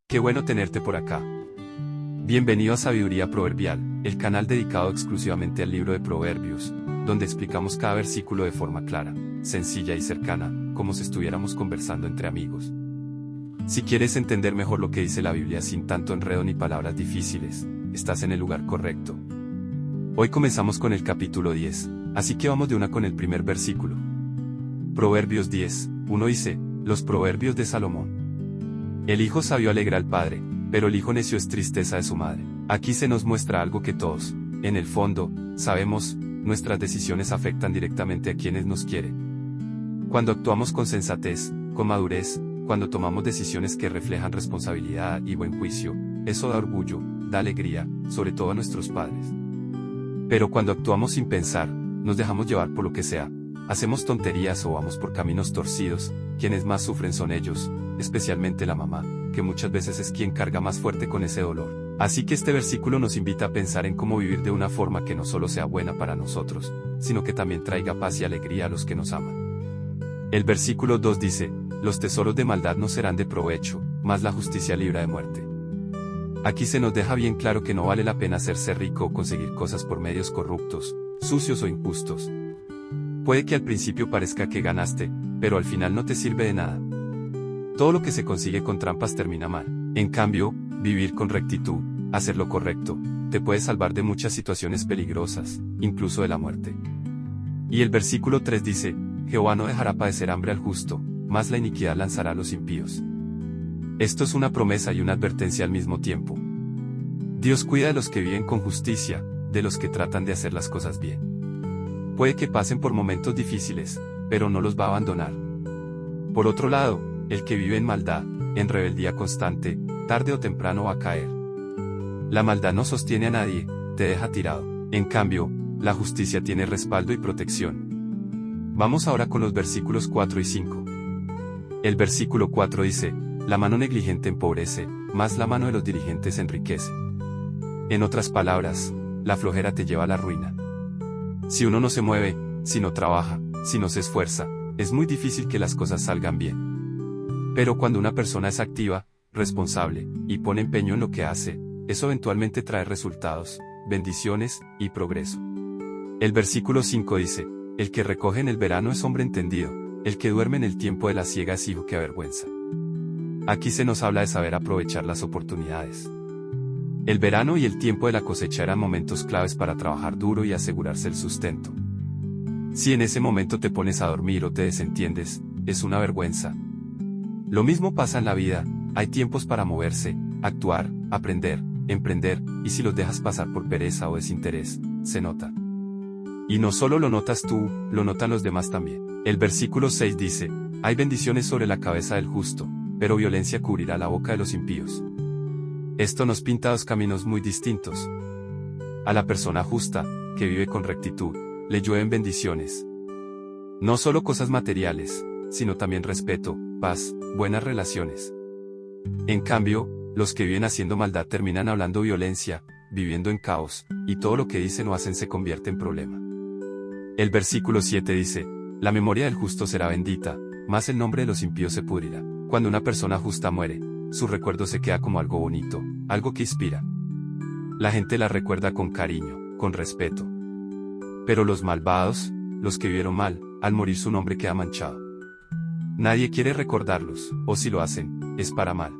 Qué bueno tenerte por acá. Bienvenido a Sabiduría Proverbial, el canal dedicado exclusivamente al libro de Proverbios, donde explicamos cada versículo de forma clara, sencilla y cercana, como si estuviéramos conversando entre amigos. Si quieres entender mejor lo que dice la Biblia sin tanto enredo ni palabras difíciles, estás en el lugar correcto. Hoy comenzamos con el capítulo 10, así que vamos de una con el primer versículo. Proverbios 10, 1 dice, los proverbios de Salomón. El hijo sabio alegra al padre, pero el hijo necio es tristeza de su madre. Aquí se nos muestra algo que todos, en el fondo, sabemos, nuestras decisiones afectan directamente a quienes nos quieren. Cuando actuamos con sensatez, con madurez, cuando tomamos decisiones que reflejan responsabilidad y buen juicio, eso da orgullo, da alegría, sobre todo a nuestros padres. Pero cuando actuamos sin pensar, nos dejamos llevar por lo que sea, hacemos tonterías o vamos por caminos torcidos, quienes más sufren son ellos, especialmente la mamá, que muchas veces es quien carga más fuerte con ese dolor. Así que este versículo nos invita a pensar en cómo vivir de una forma que no solo sea buena para nosotros, sino que también traiga paz y alegría a los que nos aman. El versículo 2 dice, los tesoros de maldad no serán de provecho, mas la justicia libra de muerte. Aquí se nos deja bien claro que no vale la pena hacerse rico o conseguir cosas por medios corruptos, sucios o injustos. Puede que al principio parezca que ganaste, pero al final no te sirve de nada. Todo lo que se consigue con trampas termina mal. En cambio, vivir con rectitud, hacer lo correcto, te puede salvar de muchas situaciones peligrosas, incluso de la muerte. Y el versículo 3 dice, Jehová no dejará padecer hambre al justo, mas la iniquidad lanzará a los impíos. Esto es una promesa y una advertencia al mismo tiempo. Dios cuida de los que viven con justicia, de los que tratan de hacer las cosas bien. Puede que pasen por momentos difíciles, pero no los va a abandonar. Por otro lado, el que vive en maldad, en rebeldía constante, tarde o temprano va a caer. La maldad no sostiene a nadie, te deja tirado. En cambio, la justicia tiene respaldo y protección. Vamos ahora con los versículos 4 y 5. El versículo 4 dice, la mano negligente empobrece, mas la mano de los diligentes enriquece. En otras palabras, la flojera te lleva a la ruina. Si uno no se mueve, si no trabaja, si no se esfuerza, es muy difícil que las cosas salgan bien. Pero cuando una persona es activa, responsable, y pone empeño en lo que hace, eso eventualmente trae resultados, bendiciones, y progreso. El versículo 5 dice, el que recoge en el verano es hombre entendido, el que duerme en el tiempo de la siega es hijo que avergüenza. Aquí se nos habla de saber aprovechar las oportunidades. El verano y el tiempo de la cosecha eran momentos claves para trabajar duro y asegurarse el sustento. Si en ese momento te pones a dormir o te desentiendes, es una vergüenza. Lo mismo pasa en la vida, hay tiempos para moverse, actuar, aprender, emprender, y si los dejas pasar por pereza o desinterés, se nota. Y no solo lo notas tú, lo notan los demás también. El versículo 6 dice, hay bendiciones sobre la cabeza del justo, pero violencia cubrirá la boca de los impíos. Esto nos pinta dos caminos muy distintos. A la persona justa, que vive con rectitud, le llueven bendiciones. No solo cosas materiales, sino también respeto, paz, buenas relaciones. En cambio, los que viven haciendo maldad terminan hablando violencia, viviendo en caos, y todo lo que dicen o hacen se convierte en problema. El versículo 7 dice, la memoria del justo será bendita, mas el nombre de los impíos se pudrirá. Cuando una persona justa muere, su recuerdo se queda como algo bonito, algo que inspira. La gente la recuerda con cariño, con respeto. Pero los malvados, los que vivieron mal, al morir su nombre queda manchado. Nadie quiere recordarlos, o si lo hacen, es para mal.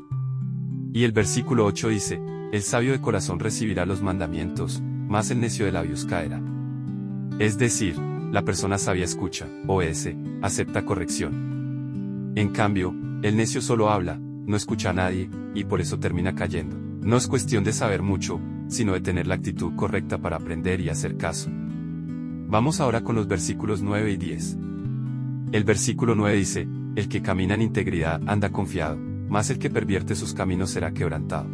Y el versículo 8 dice, el sabio de corazón recibirá los mandamientos, mas el necio de labios caerá. Es decir, la persona sabia escucha, obedece, acepta corrección. En cambio, el necio solo habla, no escucha a nadie, y por eso termina cayendo. No es cuestión de saber mucho, sino de tener la actitud correcta para aprender y hacer caso. Vamos ahora con los versículos 9 y 10. El versículo 9 dice, el que camina en integridad anda confiado, mas el que pervierte sus caminos será quebrantado.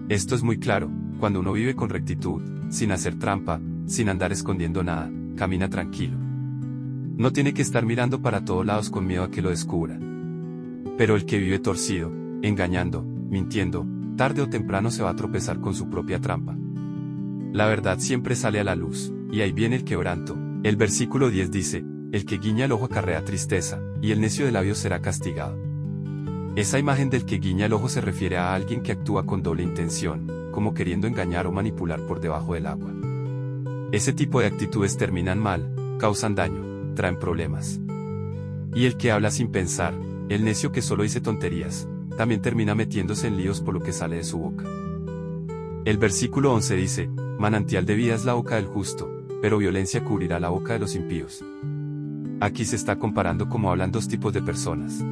Esto es muy claro, cuando uno vive con rectitud, sin hacer trampa, sin andar escondiendo nada, camina tranquilo. No tiene que estar mirando para todos lados con miedo a que lo descubran. Pero el que vive torcido, engañando, mintiendo, tarde o temprano se va a tropezar con su propia trampa. La verdad siempre sale a la luz, y ahí viene el quebranto. El versículo 10 dice, el que guiña el ojo acarrea tristeza, y el necio de labios será castigado. Esa imagen del que guiña el ojo se refiere a alguien que actúa con doble intención, como queriendo engañar o manipular por debajo del agua. Ese tipo de actitudes terminan mal, causan daño, traen problemas. Y el que habla sin pensar, el necio que solo dice tonterías, también termina metiéndose en líos por lo que sale de su boca. El versículo 11 dice, manantial de vida es la boca del justo, pero violencia cubrirá la boca de los impíos. Aquí se está comparando cómo hablan dos tipos de personas.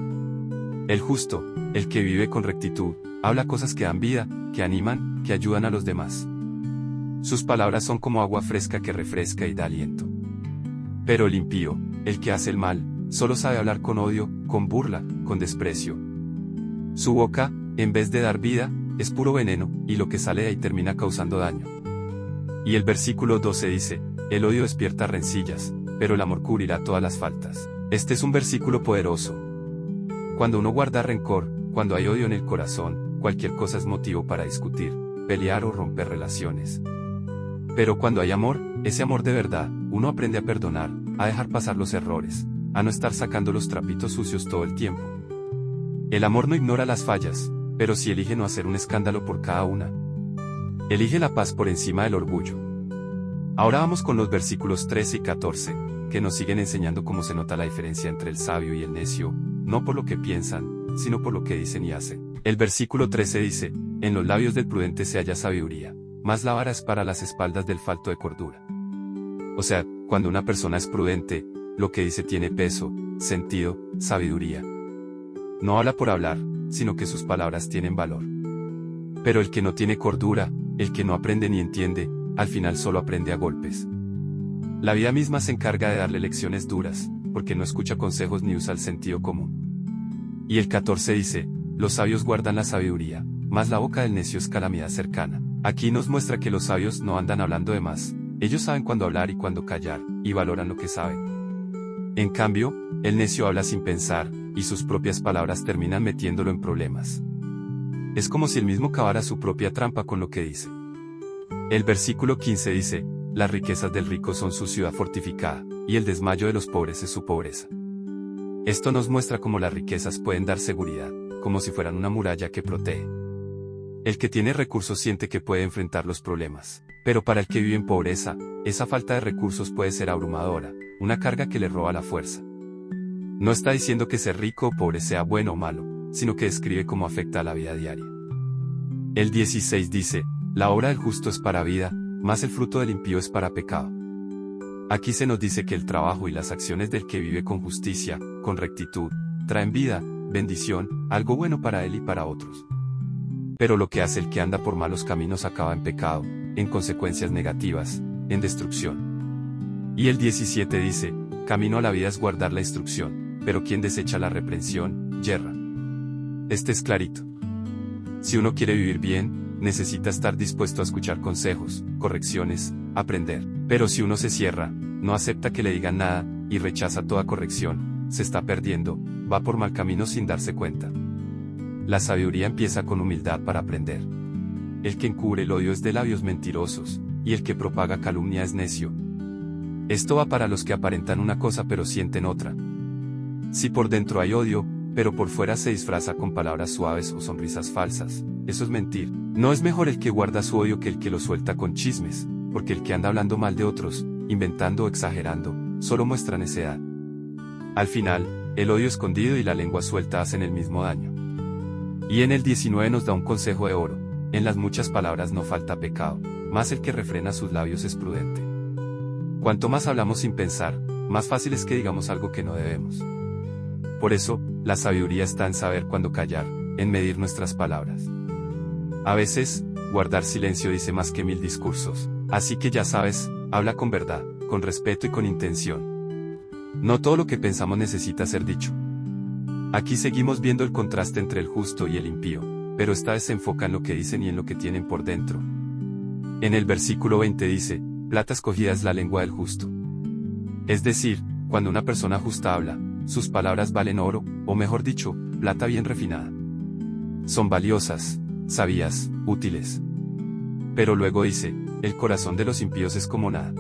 El justo, el que vive con rectitud, habla cosas que dan vida, que animan, que ayudan a los demás. Sus palabras son como agua fresca que refresca y da aliento. Pero el impío, el que hace el mal, solo sabe hablar con odio, con burla, con desprecio. Su boca, en vez de dar vida, es puro veneno, y lo que sale de ahí termina causando daño. Y el versículo 12 dice, el odio despierta rencillas, pero el amor cubrirá todas las faltas. Este es un versículo poderoso. Cuando uno guarda rencor, cuando hay odio en el corazón, cualquier cosa es motivo para discutir, pelear o romper relaciones. Pero cuando hay amor, ese amor de verdad, uno aprende a perdonar, a dejar pasar los errores, a no estar sacando los trapitos sucios todo el tiempo. El amor no ignora las fallas, pero sí elige no hacer un escándalo por cada una. Elige la paz por encima del orgullo. Ahora vamos con los versículos 13 y 14, que nos siguen enseñando cómo se nota la diferencia entre el sabio y el necio, no por lo que piensan, sino por lo que dicen y hacen. El versículo 13 dice, en los labios del prudente se halla sabiduría, mas la vara es para las espaldas del falto de cordura. O sea, cuando una persona es prudente, lo que dice tiene peso, sentido, sabiduría. No habla por hablar, sino que sus palabras tienen valor. Pero el que no tiene cordura, el que no aprende ni entiende, al final solo aprende a golpes. La vida misma se encarga de darle lecciones duras, porque no escucha consejos ni usa el sentido común. Y el 14 dice, los sabios guardan la sabiduría, mas la boca del necio es calamidad cercana. Aquí nos muestra que los sabios no andan hablando de más, ellos saben cuándo hablar y cuándo callar, y valoran lo que saben. En cambio, el necio habla sin pensar, y sus propias palabras terminan metiéndolo en problemas. Es como si él mismo cavara su propia trampa con lo que dice. El versículo 15 dice, las riquezas del rico son su ciudad fortificada, y el desmayo de los pobres es su pobreza. Esto nos muestra cómo las riquezas pueden dar seguridad, como si fueran una muralla que protege. El que tiene recursos siente que puede enfrentar los problemas, pero para el que vive en pobreza, esa falta de recursos puede ser abrumadora, una carga que le roba la fuerza. No está diciendo que ser rico o pobre sea bueno o malo, sino que describe cómo afecta a la vida diaria. El 16 dice, la obra del justo es para vida, mas el fruto del impío es para pecado. Aquí se nos dice que el trabajo y las acciones del que vive con justicia, con rectitud, traen vida, bendición, algo bueno para él y para otros. Pero lo que hace el que anda por malos caminos acaba en pecado, en consecuencias negativas, en destrucción. Y el 17 dice, camino a la vida es guardar la instrucción, pero quien desecha la reprensión, yerra. Este es clarito. Si uno quiere vivir bien, necesita estar dispuesto a escuchar consejos, correcciones, aprender. Pero si uno se cierra, no acepta que le digan nada, y rechaza toda corrección, se está perdiendo, va por mal camino sin darse cuenta. La sabiduría empieza con humildad para aprender. El que encubre el odio es de labios mentirosos, y el que propaga calumnia es necio. Esto va para los que aparentan una cosa pero sienten otra. Si por dentro hay odio, pero por fuera se disfraza con palabras suaves o sonrisas falsas, eso es mentir. No es mejor el que guarda su odio que el que lo suelta con chismes, porque el que anda hablando mal de otros, inventando o exagerando, solo muestra necedad. Al final, el odio escondido y la lengua suelta hacen el mismo daño. Y en el 19 nos da un consejo de oro, en las muchas palabras no falta pecado, mas el que refrena sus labios es prudente. Cuanto más hablamos sin pensar, más fácil es que digamos algo que no debemos. Por eso, la sabiduría está en saber cuándo callar, en medir nuestras palabras. A veces, guardar silencio dice más que 1000 discursos, así que ya sabes, habla con verdad, con respeto y con intención. No todo lo que pensamos necesita ser dicho. Aquí seguimos viendo el contraste entre el justo y el impío, pero esta vez se enfoca en lo que dicen y en lo que tienen por dentro. En el versículo 20 dice, plata escogida es la lengua del justo. Es decir, cuando una persona justa habla, sus palabras valen oro, o mejor dicho, plata bien refinada. Son valiosas, sabias, útiles. Pero luego dice, el corazón de los impíos es como nada.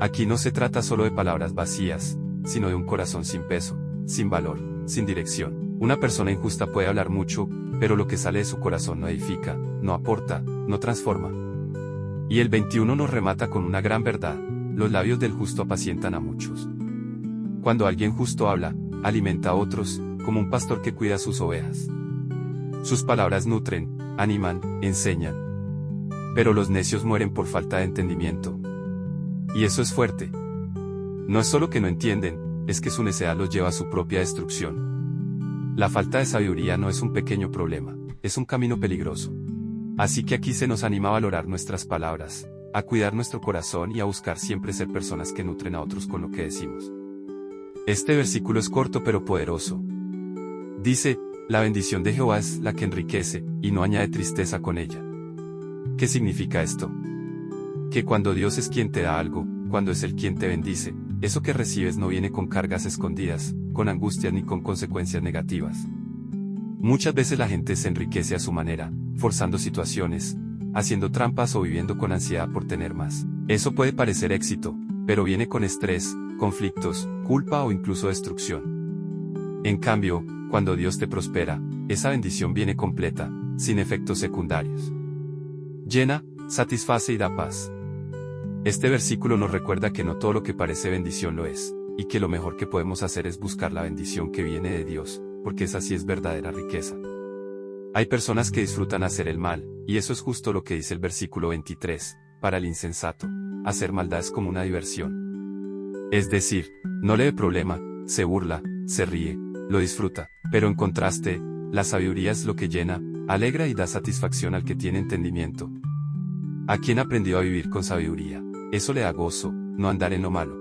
Aquí no se trata solo de palabras vacías, sino de un corazón sin peso, sin valor, sin dirección. Una persona injusta puede hablar mucho, pero lo que sale de su corazón no edifica, no aporta, no transforma. Y el 21 nos remata con una gran verdad: los labios del justo apacientan a muchos. Cuando alguien justo habla, alimenta a otros, como un pastor que cuida sus ovejas. Sus palabras nutren, animan, enseñan. Pero los necios mueren por falta de entendimiento. Y eso es fuerte. No es solo que no entienden, es que su necedad los lleva a su propia destrucción. La falta de sabiduría no es un pequeño problema, es un camino peligroso. Así que aquí se nos anima a valorar nuestras palabras, a cuidar nuestro corazón y a buscar siempre ser personas que nutren a otros con lo que decimos. Este versículo es corto pero poderoso. Dice: la bendición de Jehová es la que enriquece, y no añade tristeza con ella. ¿Qué significa esto? Que cuando Dios es quien te da algo, cuando es Él quien te bendice, eso que recibes no viene con cargas escondidas, con angustias ni con consecuencias negativas. Muchas veces la gente se enriquece a su manera, forzando situaciones, haciendo trampas o viviendo con ansiedad por tener más. Eso puede parecer éxito, pero viene con estrés, conflictos, culpa o incluso destrucción. En cambio, cuando Dios te prospera, esa bendición viene completa, sin efectos secundarios. Llena, satisface y da paz. Este versículo nos recuerda que no todo lo que parece bendición lo es, y que lo mejor que podemos hacer es buscar la bendición que viene de Dios, porque esa sí es verdadera riqueza. Hay personas que disfrutan hacer el mal, y eso es justo lo que dice el versículo 23, para el insensato, hacer maldad es como una diversión. Es decir, no le ve problema, se burla, se ríe, lo disfruta, pero en contraste, la sabiduría es lo que llena, alegra y da satisfacción al que tiene entendimiento. ¿A quién aprendió a vivir con sabiduría? Eso le da gozo, no andar en lo malo.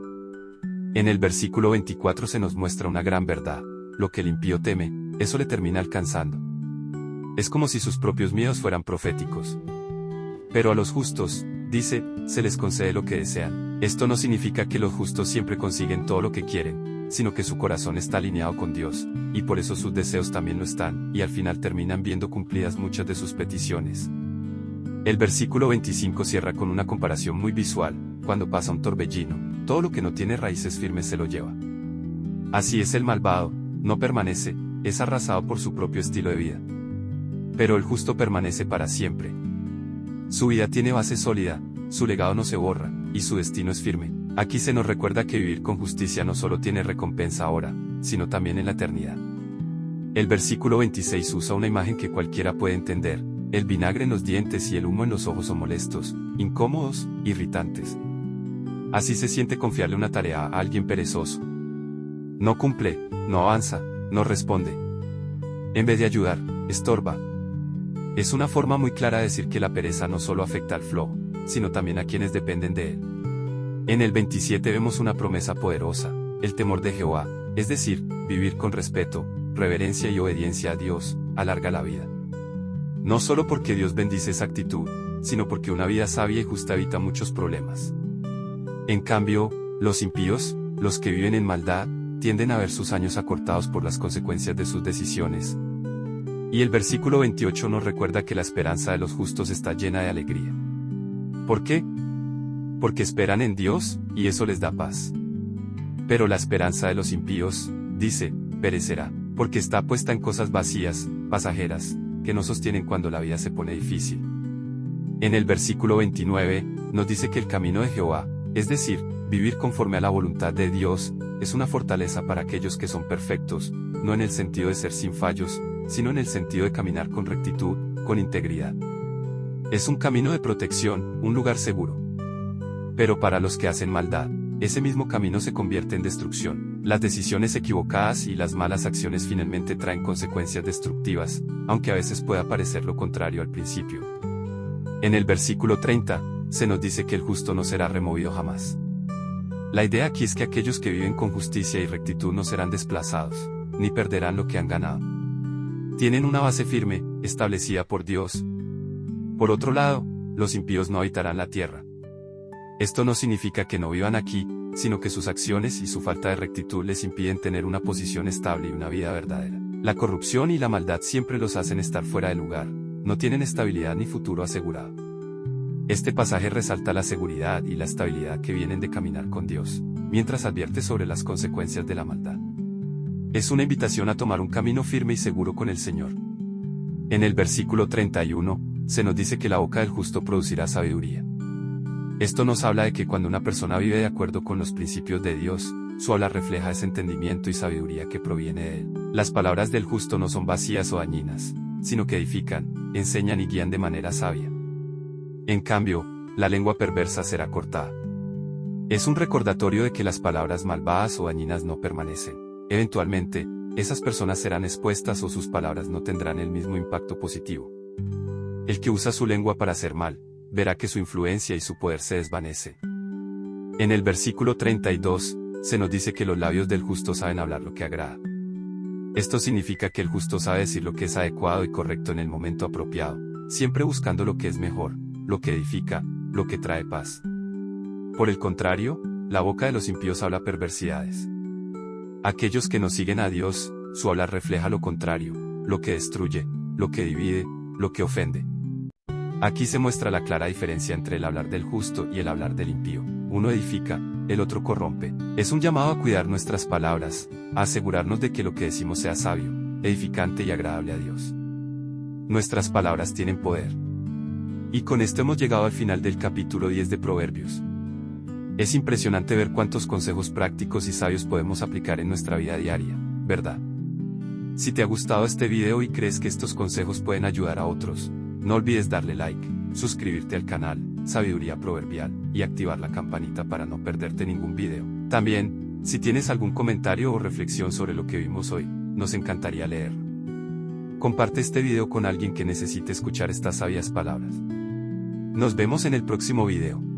En el versículo 24 se nos muestra una gran verdad: lo que el impío teme, eso le termina alcanzando. Es como si sus propios miedos fueran proféticos. Pero a los justos, dice, se les concede lo que desean. Esto no significa que los justos siempre consiguen todo lo que quieren, sino que su corazón está alineado con Dios, y por eso sus deseos también lo están, y al final terminan viendo cumplidas muchas de sus peticiones. El versículo 25 cierra con una comparación muy visual: cuando pasa un torbellino, todo lo que no tiene raíces firmes se lo lleva. Así es el malvado, no permanece, es arrasado por su propio estilo de vida. Pero el justo permanece para siempre. Su vida tiene base sólida, su legado no se borra, y su destino es firme. Aquí se nos recuerda que vivir con justicia no solo tiene recompensa ahora, sino también en la eternidad. El versículo 26 usa una imagen que cualquiera puede entender: el vinagre en los dientes y el humo en los ojos son molestos, incómodos, irritantes. Así se siente confiarle una tarea a alguien perezoso. No cumple, no avanza, no responde. En vez de ayudar, estorba. Es una forma muy clara de decir que la pereza no solo afecta al flojo, sino también a quienes dependen de él. En el 27 vemos una promesa poderosa: el temor de Jehová, es decir, vivir con respeto, reverencia y obediencia a Dios, alarga la vida. No solo porque Dios bendice esa actitud, sino porque una vida sabia y justa evita muchos problemas. En cambio, los impíos, los que viven en maldad, tienden a ver sus años acortados por las consecuencias de sus decisiones. Y el versículo 28 nos recuerda que la esperanza de los justos está llena de alegría. ¿Por qué? Porque esperan en Dios, y eso les da paz. Pero la esperanza de los impíos, dice, perecerá, porque está puesta en cosas vacías, pasajeras, que no sostienen cuando la vida se pone difícil. En el versículo 29, nos dice que el camino de Jehová, es decir, vivir conforme a la voluntad de Dios, es una fortaleza para aquellos que son perfectos, no en el sentido de ser sin fallos, sino en el sentido de caminar con rectitud, con integridad. Es un camino de protección, un lugar seguro. Pero para los que hacen maldad, ese mismo camino se convierte en destrucción. Las decisiones equivocadas y las malas acciones finalmente traen consecuencias destructivas, aunque a veces pueda parecer lo contrario al principio. En el versículo 30, se nos dice que el justo no será removido jamás. La idea aquí es que aquellos que viven con justicia y rectitud no serán desplazados, ni perderán lo que han ganado. Tienen una base firme, establecida por Dios. Por otro lado, los impíos no habitarán la tierra. Esto no significa que no vivan aquí, sino que sus acciones y su falta de rectitud les impiden tener una posición estable y una vida verdadera. La corrupción y la maldad siempre los hacen estar fuera de lugar, no tienen estabilidad ni futuro asegurado. Este pasaje resalta la seguridad y la estabilidad que vienen de caminar con Dios, mientras advierte sobre las consecuencias de la maldad. Es una invitación a tomar un camino firme y seguro con el Señor. En el versículo 31, se nos dice que la boca del justo producirá sabiduría. Esto nos habla de que cuando una persona vive de acuerdo con los principios de Dios, su habla refleja ese entendimiento y sabiduría que proviene de Él. Las palabras del justo no son vacías o dañinas, sino que edifican, enseñan y guían de manera sabia. En cambio, la lengua perversa será cortada. Es un recordatorio de que las palabras malvadas o dañinas no permanecen. Eventualmente, esas personas serán expuestas o sus palabras no tendrán el mismo impacto positivo. El que usa su lengua para hacer mal, verá que su influencia y su poder se desvanecen. En el versículo 32, se nos dice que los labios del justo saben hablar lo que agrada. Esto significa que el justo sabe decir lo que es adecuado y correcto en el momento apropiado, siempre buscando lo que es mejor, lo que edifica, lo que trae paz. Por el contrario, la boca de los impíos habla perversidades. Aquellos que no siguen a Dios, su hablar refleja lo contrario, lo que destruye, lo que divide, lo que ofende. Aquí se muestra la clara diferencia entre el hablar del justo y el hablar del impío. Uno edifica, el otro corrompe. Es un llamado a cuidar nuestras palabras, a asegurarnos de que lo que decimos sea sabio, edificante y agradable a Dios. Nuestras palabras tienen poder. Y con esto hemos llegado al final del capítulo 10 de Proverbios. Es impresionante ver cuántos consejos prácticos y sabios podemos aplicar en nuestra vida diaria, ¿verdad? Si te ha gustado este video y crees que estos consejos pueden ayudar a otros, no olvides darle like, suscribirte al canal Sabiduría Proverbial y activar la campanita para no perderte ningún video. También, si tienes algún comentario o reflexión sobre lo que vimos hoy, nos encantaría leerlo. Comparte este video con alguien que necesite escuchar estas sabias palabras. Nos vemos en el próximo video.